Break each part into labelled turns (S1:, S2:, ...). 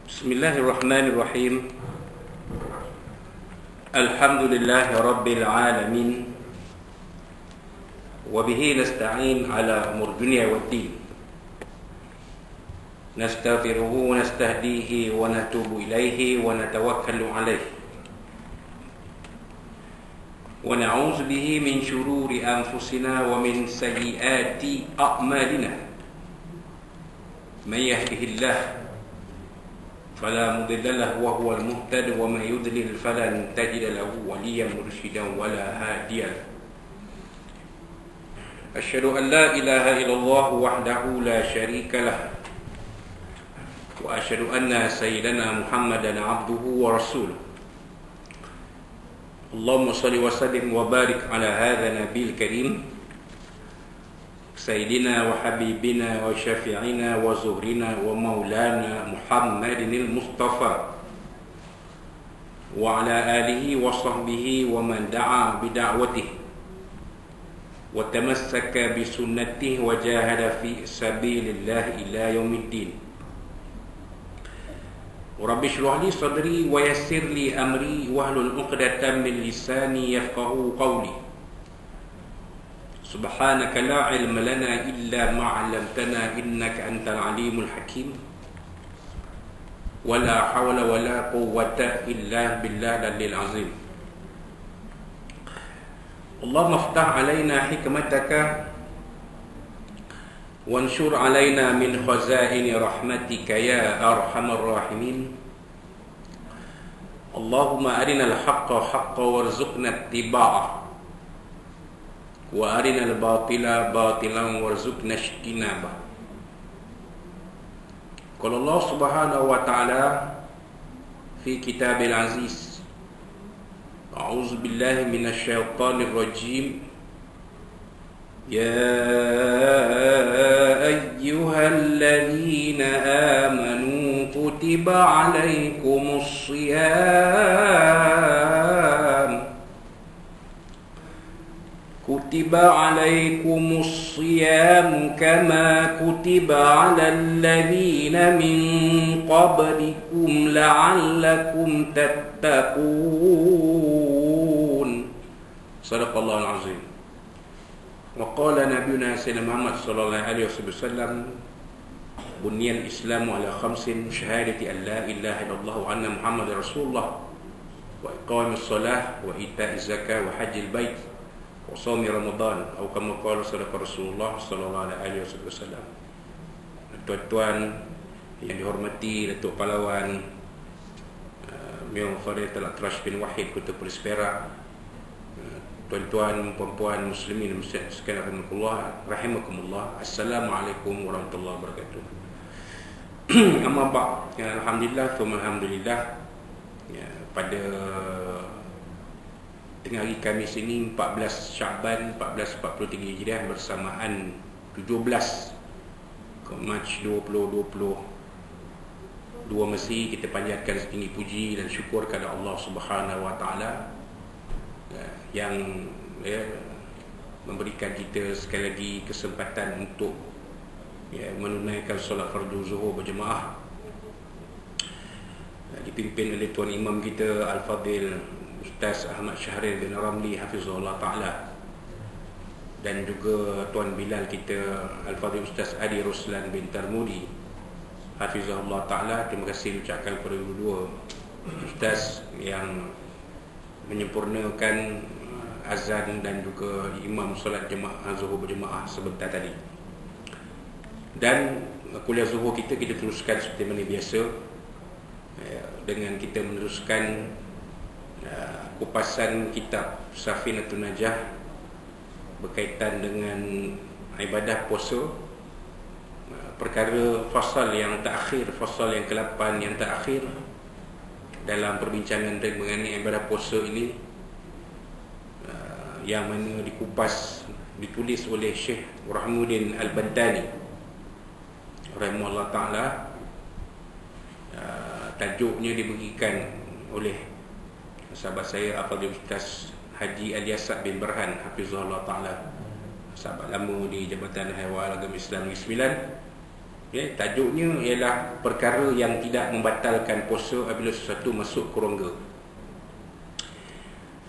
S1: Bismillahirrahmanirrahim. Alhamdulillahi rabbil alamin. Wa bihi nasta'in ala umur dunya waddin. Nastaghfiruhu wa nastahdihi wa natubu ilaihi wa natawakkalu alaihi. Wa na'udzu bihi min shururi anfusina wa min sayyiati a'malina. Man yahdihillahu فلا مضل له وهو المهتد ومن يضلل فلن تجد له وليا مرشدا ولا هاديا له. أشهد أن لا إله إلا الله وحده لا شريك له وأشهد أن سيدنا محمدا عبده ورسوله. اللهم صل وسلم وبارك على هذا النبي الكريم سيدنا وحبيبنا وشفيعنا وزهرنا ومولانا محمد المصطفى وعلى آله وصحبه ومن دعا بدعوته وتمسك بسنته وجاهد في سبيل الله إلى يوم الدين. رب اشرح لي صدري ويسر لي أمري واحلل عقدة من لساني يفقهوا قولي. سبحانك لا علم لنا إلا ما علمتنا إنك أنت العليم الحكيم ولا حول ولا قوة إلا بالله العلي العظيم. اللهم افتح علينا حكمتك وانشر علينا من خزائن رحمتك يا أرحم الراحمين. اللهم أرنا الحق حقا وارزقنا اتباعه وأرنا الباطل باطلا وارزقنا اجتنابه. قال الله سبحانه وتعالى في كتاب العزيز: أعوذ بالله من الشيطان الرجيم. يا أيها الذين آمنوا كتب عليكم الصيام كما كتب على الذين من قبلكم لعلكم تتقون. صدق الله العظيم. وقال نبينا سيدنا محمد صلى الله عليه وسلم: بني الإسلام على 5: شهادة أن لا إله إلا الله وأن محمد رسول الله وإقام الصلاة وإيتاء الزكاة وحج البيت وصوم Ramadan, atau kama qala Rasulullah sallallahu alaihi wasallam. Tuan-tuan yang dihormati, Datuk Pahlawan Mio Farid Al-Atrash bin Wahid Kota Polis Perak, tuan-tuan puan-puan muslimin sekalian rahimakumullah, Assalamualaikum warahmatullahi wabarakatuh. Amma ba'd, ya, alhamdulillah, alhamdulillah, ya, pada tengah hari Khamis ini 14 Syaban 1443 Hijriah bersamaan 17 Mac 2022 Masih, kita panjatkan setinggi puji dan syukur kepada Allah Subhanahu wa taala yang memberikan kita sekali lagi kesempatan untuk menunaikan solat fardu zuhur berjemaah, dipimpin oleh tuan imam kita Al-Fadil Ustaz Ahmad Syahril bin Ramli hafizahullah ta'ala, dan juga Tuan Bilal kita Al-Fadhil Ustaz Adi Ruslan bin Tarmudi hafizahullah ta'ala. Terima kasih ucapkan kepada dua Ustaz yang menyempurnakan azan dan juga imam solat jemaah zuhur berjemaah sebentar tadi. Dan kuliah zuhur kita teruskan seperti mana biasa, dengan kita meneruskan kupasan kitab Safinatul Najah berkaitan dengan ibadah puasa, perkara fasal yang terakhir, fasal yang ke-8 yang terakhir dalam perbincangan mengenai ibadah puasa ini, yang mana ditulis oleh Syekh Rahmuddin Al-Bantani rahimahullah ta'ala. Tajuknya diberikan oleh sahabat saya Al-Fadhil Ustaz Haji Al-Yasab bin Berhan hafizahullah ta'ala, sahabat lama di Jabatan Haiwan Agama Islam Negeri Sembilan, Tajuknya ialah perkara yang tidak membatalkan puasa apabila sesuatu masuk ke rongga.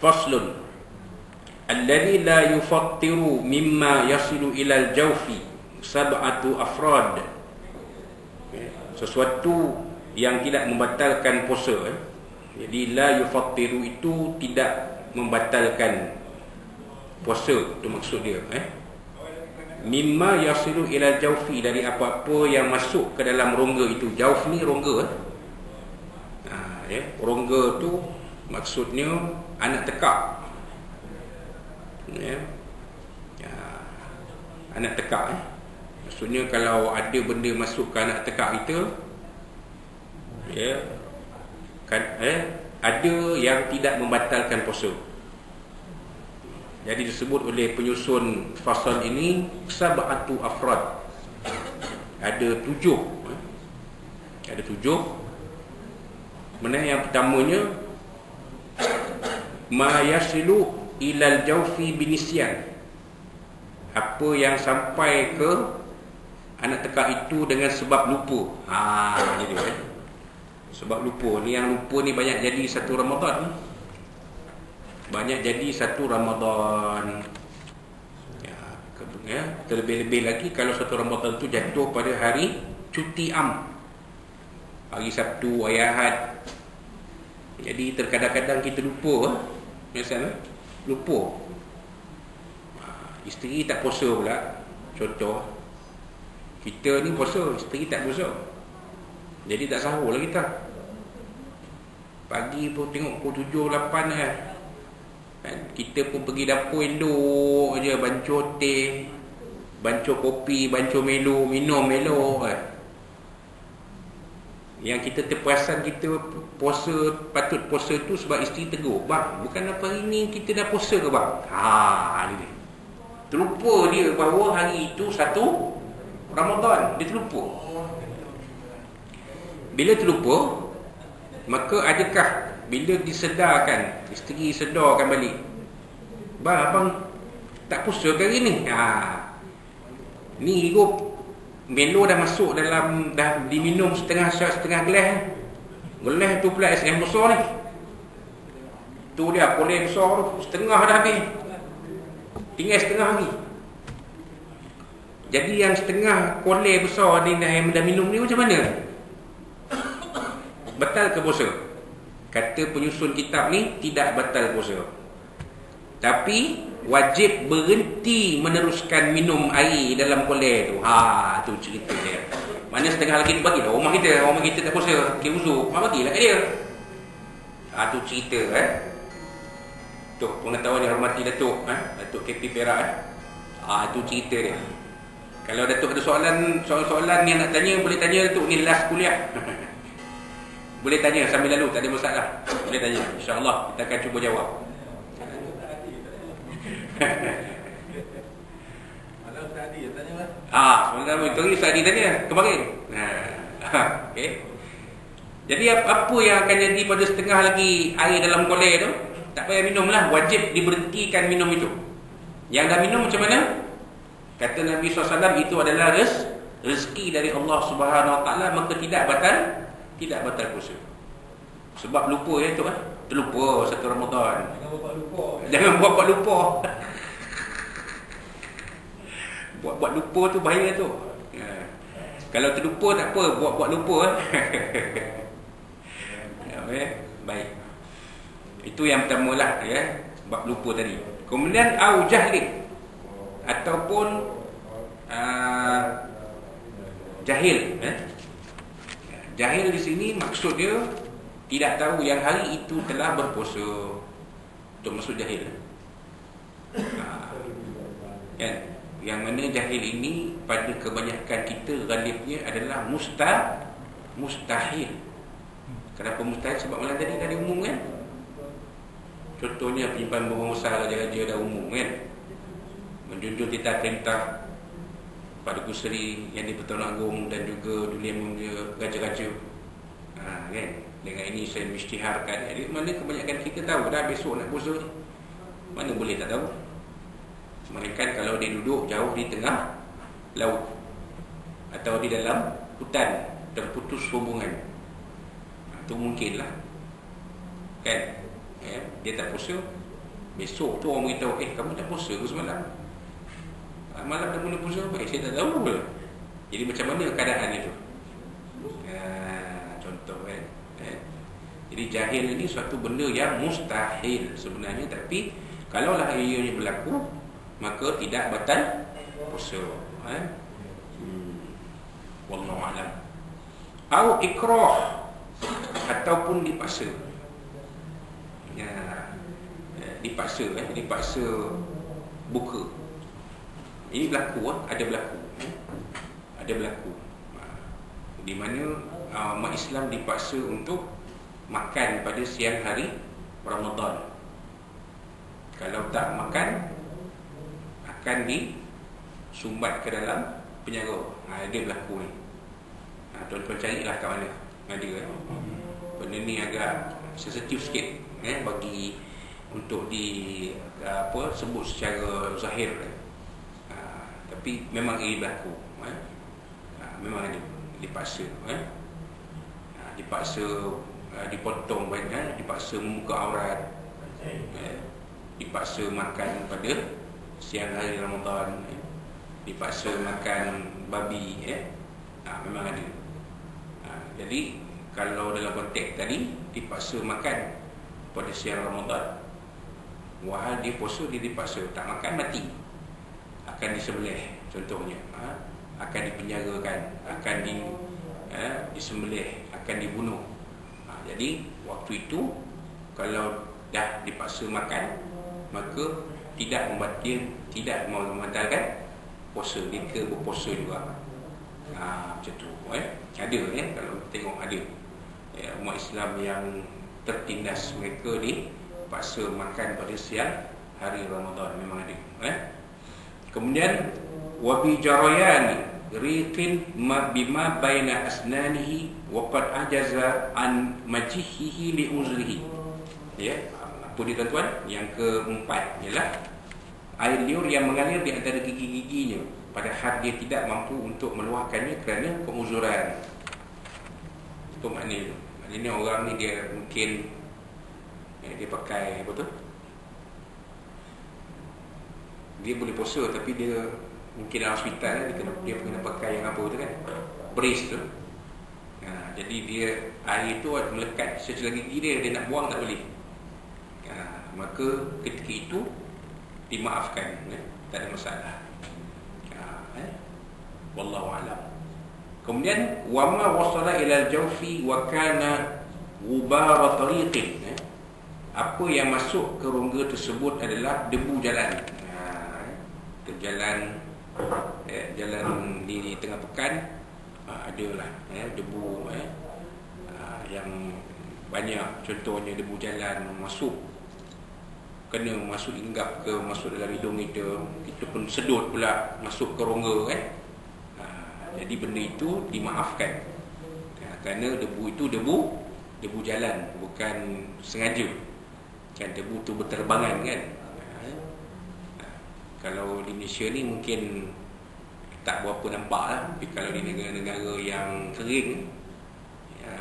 S1: Faslun alladhi la yufattiru mimma yasilu ilal jawfi sab'atu afrad. Sesuatu yang tidak membatalkan puasa. Jadi la yufattiru itu tidak membatalkan puasa, itu maksud dia. Mimma yasilu ilal jawfi, dari apa-apa yang masuk ke dalam rongga itu. Jawf ni rongga. Rongga tu maksudnya anak tekak. Anak tekak. Maksudnya kalau ada benda masuk ke anak tekak kita, ada yang tidak membatalkan puasa. Jadi disebut oleh penyusun fasal ini sab'atu afrad. Ada 7. Ada 7. Mana yang pertamanya, ma yasilu ilal jawfi binisyan. Apa yang sampai ke anak tekak itu dengan sebab lupa. Jadi sebab lupa. Ni yang lupa ni banyak jadi satu Ramadan. Banyak jadi satu Ramadan. Terlebih-lebih lagi kalau satu Ramadan tu jatuh pada hari cuti am, hari Sabtu, hari Ahad. Jadi terkadang-kadang kita lupa. Misalnya lupa, isteri tak puasa pula. Contoh, kita ni puasa, isteri tak puasa, jadi tak sahur lah kita. Pagi pun tengok pukul 7, 8 kan. Kita pun pergi dapur elok je, bancuh teh, bancuh kopi, bancuh melo, minum melo kan. Yang kita terperasan kita puasa, patut puasa tu sebab isteri tegur, bang, bukan apa hari ni kita dah puasa ke bang? Ni terlupa dia bahawa hari itu satu Ramadan. Dia terlupa. Bila terlupa, maka adakah bila disedarkan, isteri sedarkan balik, bang, abang tak puasa ke hari ni? Ni hidup melo dah masuk dalam, dah diminum setengah gelas. Gelas tu pula es yang besar ni. Tu dia kolej besar tu, setengah dah habis. Tinggal setengah lagi. Jadi yang setengah kolej besar ni yang dah minum ni macam mana? Batal ke puasa? Kata penyusun kitab ni, tidak batal puasa, tapi wajib berhenti meneruskan minum air dalam kolej tu. Tu cerita dia. Mana setengah lagi bagi dah rumah kita tak puasa, dia uzur, bagilah kat dia. Tu cerita tu pengetahuan yang hormati Datuk Datuk KP Perak. Tu cerita dia. Kalau Datuk ada soalan yang nak tanya, boleh tanya Datuk, ni last kuliah. Boleh tanya sambil lalu, tak ada masalah. Boleh tanya, insya-Allah kita akan cuba jawab.
S2: Malam tadi tanya lah.
S1: Malam tadi tanya kemarin. Okey. Jadi apa yang akan jadi pada setengah lagi air dalam kolej tu? Tak payah minum lah, wajib diberhentikan minum itu. Yang dah minum macam mana? Kata Nabi SAW, itu adalah rezeki dari Allah Subhanahu Wa Taala, maka tidak batal puasa. Sebab lupa tu terlupa satu Ramadan. Jangan buat lupa. Buat lupa tu bahaya tu. Kalau terlupa tak apa, buat lupa. Baik. Itu yang pertama lah, bab lupa tadi. Kemudian au jahlin, ataupun jahil. Jahil di sini maksud dia tidak tahu yang hari itu telah berpuasa. Itu maksud jahil. Yang mana jahil ini pada kebanyakan kita ghalibnya adalah mustahil. Kenapa mustahil? Sebab malam tadi dah diumum kan. Contohnya penyimpan besar raja-raja dah umum kan, menjunjung titah perintah pada kusri yang di Pertuan Agong dan juga dunia raja-raja. Kan? Dengan ini saya mengisytiharkan. Jadi mana kebanyakan kita tahu dah besok nak puasa. Mana boleh tak tahu. Melainkan kalau dia duduk jauh di tengah laut. atau di dalam hutan terputus hubungan. Itu mungkinlah. Kan? Dia tak puasa. Besok tu orang beritahu, kamu tak puasa ke semalam? Malam dah mula puasa apa? Saya tak tahu pula. Jadi macam mana keadaan itu? Contoh kan. Jadi jahil ini suatu benda yang mustahil sebenarnya, tapi kalaulah ianya berlaku, maka tidak batal puasa. Wallahu a'lam. Au ikrah, ataupun dipaksa. Dipaksa buka. Ini berlaku, ada berlaku. Di mana umat Islam dipaksa untuk makan pada siang hari Ramadan. Kalau tak makan, akan disumbat ke dalam penjara. Dia berlaku ni. Tuan-tuan carilah kat mana ada. Benda ni agak sensitif sikit bagi untuk sebut secara zahir. Tapi memang ini berlaku. Memang ada dipaksa. Dipaksa dipotong banyak, dipaksa membuka aurat, dipaksa makan pada siang hari Ramadan, dipaksa makan babi. Memang ada. Jadi kalau dalam konteks tadi dipaksa makan pada siang Ramadan, wahal dia puasa, dia dipaksa tak makan, mati, akan disembelih contohnya, akan dipenjarakan, akan disembelih, akan dibunuh. Jadi waktu itu kalau dah dipaksa makan, maka tidak membatalkan puasa, dia ke berpuasa juga. Macam tu. Ada kalau tengok ada umat Islam yang tertindas, mereka dipaksa makan pada siang hari Ramadan, memang ada. Kemudian wabi jarayani riqin bima baina asnanihi wa qad ajaza an majihihi li uzrihi. Apa dia tuan-tuan? Yang keempat ialah air liur yang mengalir di antara gigi-giginya, padahal dia tidak mampu untuk meluahkannya kerana penguzuran. Itu maknanya. Maknanya orang ni dia mungkin dia pakai apa tu? Dia boleh puasa tapi dia mungkin dalam hospital dia kena pakai yang apa tu kan? Brace tu. Jadi dia air tu melekat setelah gigi dia nak buang tak boleh. Maka ketika itu dimaafkan, tak ada masalah. Wallahu a'lam. Kemudian wama wasala ila al-jawfi wa kana ghubara tariqin. Apa yang masuk ke rongga tersebut adalah debu jalan. Jalan di tengah pekan adalah debu yang banyak, contohnya debu jalan masuk, kena masuk hinggap ke masuk dalam hidung kita pun sedut pula masuk ke rongga kan. Jadi benda itu dimaafkan kerana debu itu debu jalan, bukan sengaja. Kan debu tu berterbangan kan. Kalau di Malaysia ni mungkin tak berapa nampak lah. Tapi kalau di negara-negara yang kering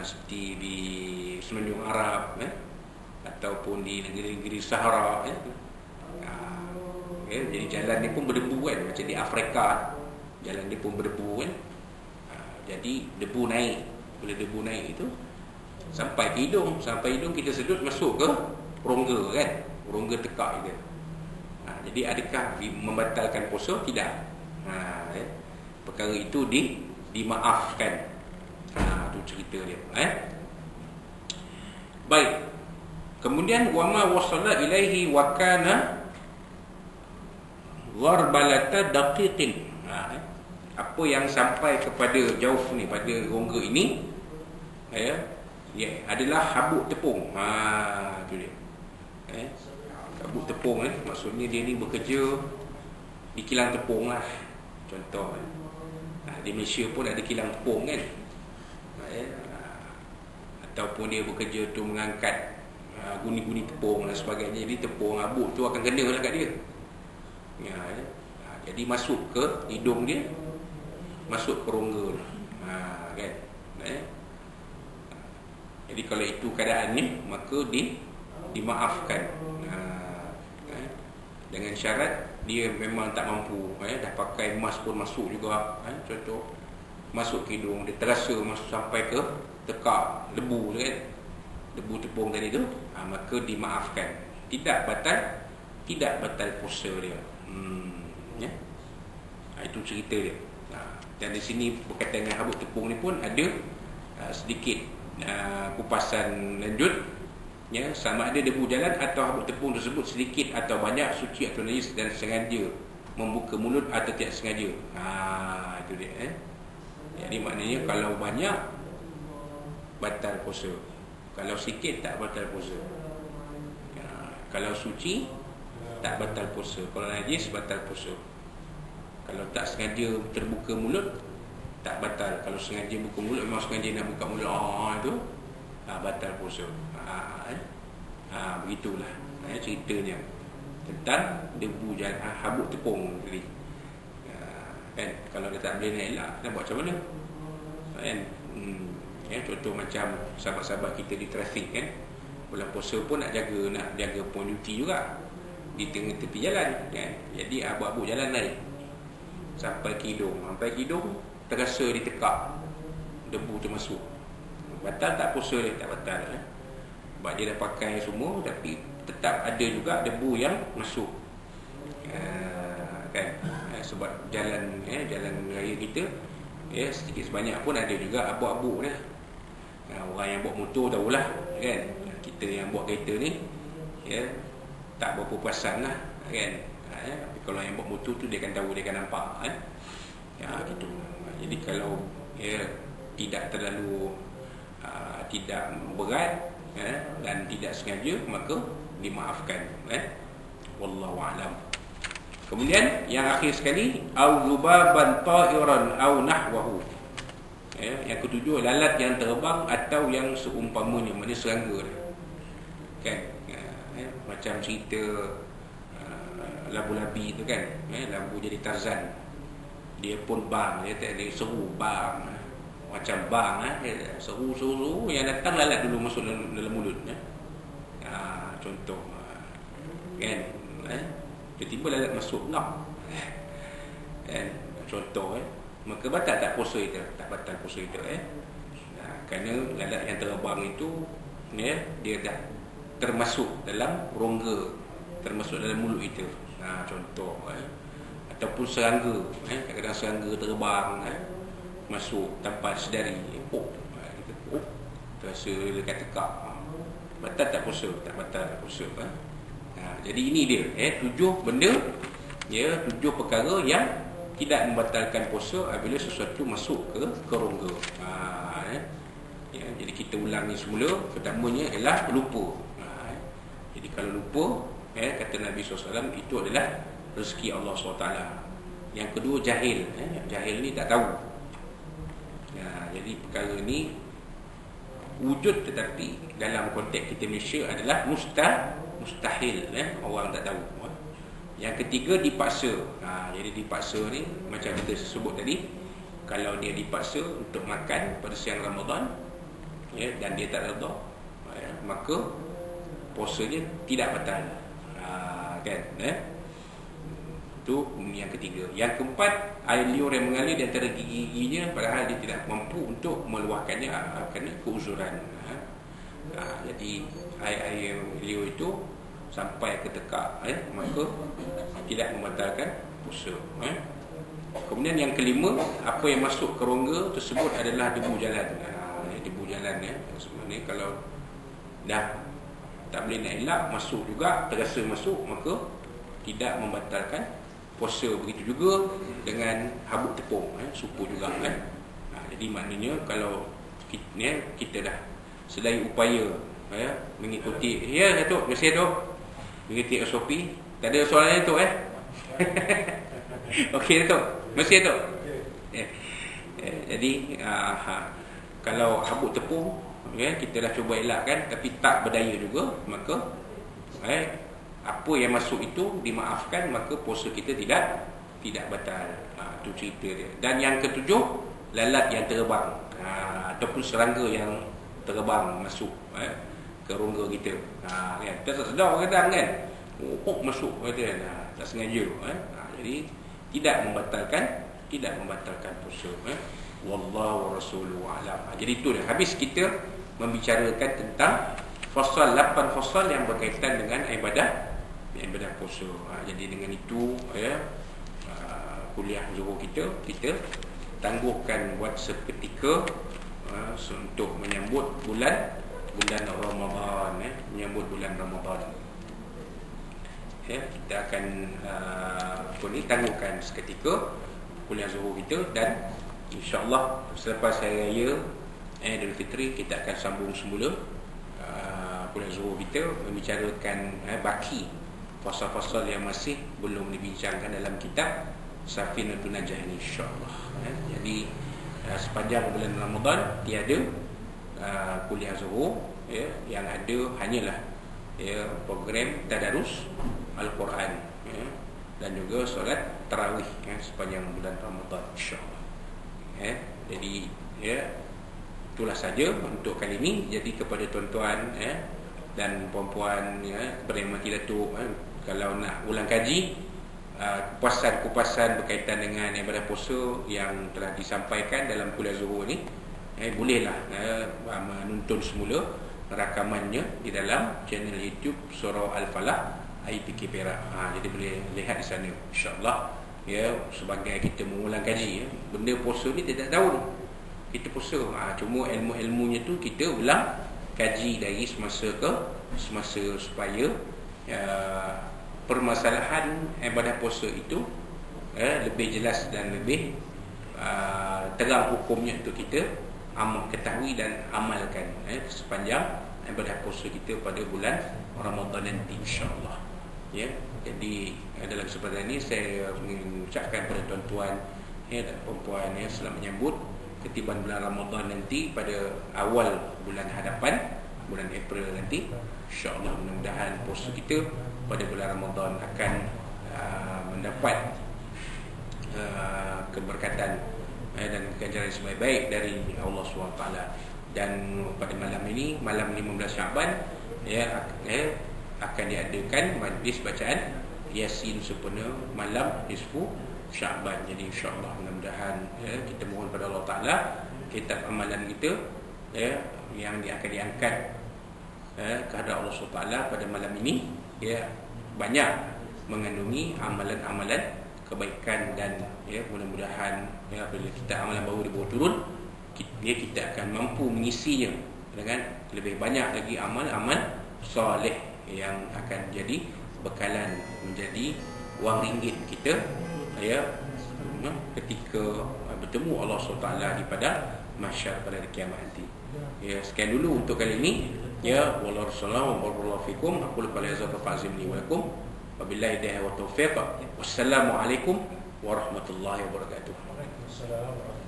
S1: seperti di Semenanjung Arab ataupun di negeri-negeri Sahara jadi jalan ni pun berdebu kan. Macam di Afrika jalan dia pun berdebu kan. Jadi debu naik. Bila debu naik itu sampai ke hidung, sampai hidung kita sedut masuk ke rongga kan. Rongga tekak kita. Jadi adakah membatalkan puasa? Tidak. Perkara itu dimaafkan. Itu cerita dia. Baik. Kemudian wama wasala ilaihi wa kana gharbalata daqiqin. Apa yang sampai kepada jauf ni, pada rongga ini adalah habuk tepung. Itu dia. Habuk tepung maksudnya dia ni bekerja di kilang tepung lah. Contoh di Malaysia pun ada kilang tepung kan. Ataupun dia bekerja tu mengangkat guni-guni tepung dan sebagainya. Jadi tepung habuk tu akan kena lah kat dia. Jadi masuk ke hidung dia. masuk ke rongga. Kan? Jadi kalau itu keadaannya, maka dimaafkan. Dengan syarat dia memang tak mampu, dah pakai mask pun masuk juga, contoh masuk ke hidung, dia terasa masuk sampai ke tekak debu kan, debu tepung tadi tu, maka dimaafkan. Tidak batal puasa dia. Ya? Itu cerita dia. Dan di sini berkaitan dengan habuk tepung ni pun ada sedikit kupasan lanjut, ya, sama ada debu jalan atau habuk tepung tersebut sedikit atau banyak, suci atau najis, dan sengaja membuka mulut atau tidak sengaja. Itu dia. Jadi maknanya kalau banyak batal puasa, kalau sikit tak batal puasa. Kalau suci tak batal puasa, kalau najis batal puasa. Kalau tak sengaja terbuka mulut tak batal. Kalau sengaja buka mulut, memang sengaja nak buka mulut, itu batal puasa. Begitulah ceritanya tentang debu jalan, habuk tepung tadi. Kan, kalau dia tak boleh nak elak, nak buat macam mana? Kan? Contoh macam sahabat-sahabat kita di trafik kan, bulan puasa pun nak jaga point duty juga di tengah tepi jalan kan. Jadi habuk-habuk jalan naik sampai ke hidung, terasa ditekak, debu tu masuk. Batal tak puasa dia? Tak batal. Sebab dia dah pakai semua, tapi tetap ada juga debu yang masuk. Kan? Sebab jalan raya kita, sedikit sebanyak pun ada juga habuk-habuk dah. Orang yang bawa motor tahulah kan. Kita yang bawa kereta ni tak berapa perasan lah kan. Tapi kalau yang bawa motor tu dia akan tahu, dia akan nampak gitu. Jadi kalau tidak terlalu tidak berat dan tidak sengaja, maka dimaafkan. Wallahu a'lam. Kemudian yang akhir sekali, au zubaban ta'iran au nahwahu. Yang ketujuh, lalat yang terbang atau yang seumpamanya, maknanya serangga kan. Macam cerita labu-labi tu kan, lambu jadi Tarzan, dia pun bang, dia tak ada seru bang, macam bang, seru yang datang lalat dulu masuk dalam mulut. Contoh kan, tiba-tiba lalat masuk ngap kan, contoh maka batal tak puasa itu? Tak batal puasa itu kerana lalat yang terbang itu dia dah termasuk dalam rongga, termasuk dalam mulut itu. Contoh ataupun serangga, kadang-kadang serangga terbang masuk tanpa sedari, terasa dekat tekak, batal tak puasa? Tak batal tak puasa. Jadi ini dia 7 benda, 7 perkara yang tidak membatalkan puasa apabila sesuatu masuk ke rongga. Jadi kita ulangi semula. Pertamanya ialah lupa. Jadi kalau lupa, kata Nabi SAW, itu adalah rezeki Allah SWT. Yang kedua, jahil. Jahil ni tak tahu. Jadi perkara ni wujud, tetapi dalam konteks kita Malaysia adalah mustahil. Orang tak tahu. Yang ketiga, dipaksa. Jadi dipaksa ni macam kita sebut tadi, kalau dia dipaksa untuk makan pada siang Ramadan, dan dia tak redha, maka puasanya tidak batal. Kan? Itu yang ketiga. Yang keempat, air liur yang mengalir di antara gigi-giginya padahal dia tidak mampu untuk meluahkannya kerana keuzuran. Jadi air liur itu sampai ke tekak, maka tidak membatalkan puasa. Kemudian yang kelima, apa yang masuk ke rongga tersebut adalah debu jalan. Debu jalan sebenarnya kalau dah tak boleh nak elak, masuk juga, terasa masuk, maka tidak membatalkan puasa. Begitu juga dengan habuk tepung, supu juga jadi maknanya kalau kita dah sedaya upaya mengikuti Datuk, terima kasih Datuk, mengikuti SOP. Tak ada soalan lain Datuk Okey Datuk, terima kasih Datuk. Jadi kalau habuk tepung kita dah cuba elakkan tapi tak berdaya juga, maka apa yang masuk itu dimaafkan, maka puasa kita tidak batal. Itu cerita dia. Dan yang ketujuh, lalat yang terbang, ataupun serangga yang terbang masuk ke rongga kita. Kan? Kita tak sedar kadang kan, masuk kata kan, tak sengaja. Jadi tidak membatalkan puasa. Wallahu rasuluhu alam. Jadi itu dia. Habis kita membicarakan tentang fasal 8 fasal yang berkaitan dengan ibadah puasa. Jadi dengan itu kuliah zuhur kita tangguhkan buat seketika untuk menyambut bulan Ramadan, menyambut bulan Ramadan. Kita akan tangguhkan seketika kuliah zuhur kita, dan insya-Allah selepas hari raya Aidil Fitri kita akan sambung semula kuliah zuhur kita, membicarakan baki fasal-fasal yang masih belum dibincangkan dalam kitab Safinatun Najah ini, insya-Allah. Jadi sepanjang bulan Ramadan tiada kuliah zuhur, yang ada hanyalah program tadarus Al-Quran, dan juga solat tarawih sepanjang bulan Ramadan, insya-Allah. Jadi itulah saja untuk kali ini. Jadi kepada tuan-tuan dan puan-puan, kepada yang mati datuk, kalau nak ulang kaji kupasan berkaitan dengan ibadah puasa yang telah disampaikan dalam kuliah zuhur ni, bolehlah menonton semula rakamannya di dalam channel YouTube Surau Al-Falah IPK Perak. Jadi boleh lihat di sana, insya-Allah. Sebagai kita mengulang kaji, benda puasa ni tidak tahu kita puasa, cuma ilmu-ilmunya tu kita ulang kaji dari semasa ke semasa, supaya permasalahan ibadah puasa itu lebih jelas dan lebih terang hukumnya untuk kita ketahui dan amalkan sepanjang ibadah puasa kita pada bulan Ramadan nanti, insya-Allah. Jadi dalam kesempatan ini saya mengucapkan kepada tuan-tuan dan puan-puan selamat menyambut ketiban bulan Ramadan nanti pada awal bulan hadapan, bulan April nanti, insya-Allah. Mudah-mudahan puasa kita pada bulan Ramadan akan mendapat keberkatan dan ganjaran sebaik-baik dari Allah SWT. Dan pada malam ini, malam 15 Syaban, akan diadakan majlis bacaan Yasin sempurna malam nisfu Syaban. Jadi insya-Allah mudah-mudahan kita mohon pada Allah Taala kitab amalan kita yang akan diangkat kehadrat Allah SWT pada malam ini banyak mengandungi amalan-amalan kebaikan, dan mudah-mudahan apabila kita amalan baru dibawa turun, kita akan mampu mengisinya dengan lebih banyak lagi amal-amal soleh yang akan jadi bekalan menjadi wang ringgit kita ketika bertemu Allah SWT di pada mahsyar pada hari kiamat nanti. Sekian dulu untuk kali ini. Wallahu a'lam barakallahu fikum. Aku lupa lazat fa'azim li wa lakum. Wabillahi hidayah wa taufiq. Wassalamualaikum warahmatullahi wabarakatuh.
S2: Waalaikumsalam.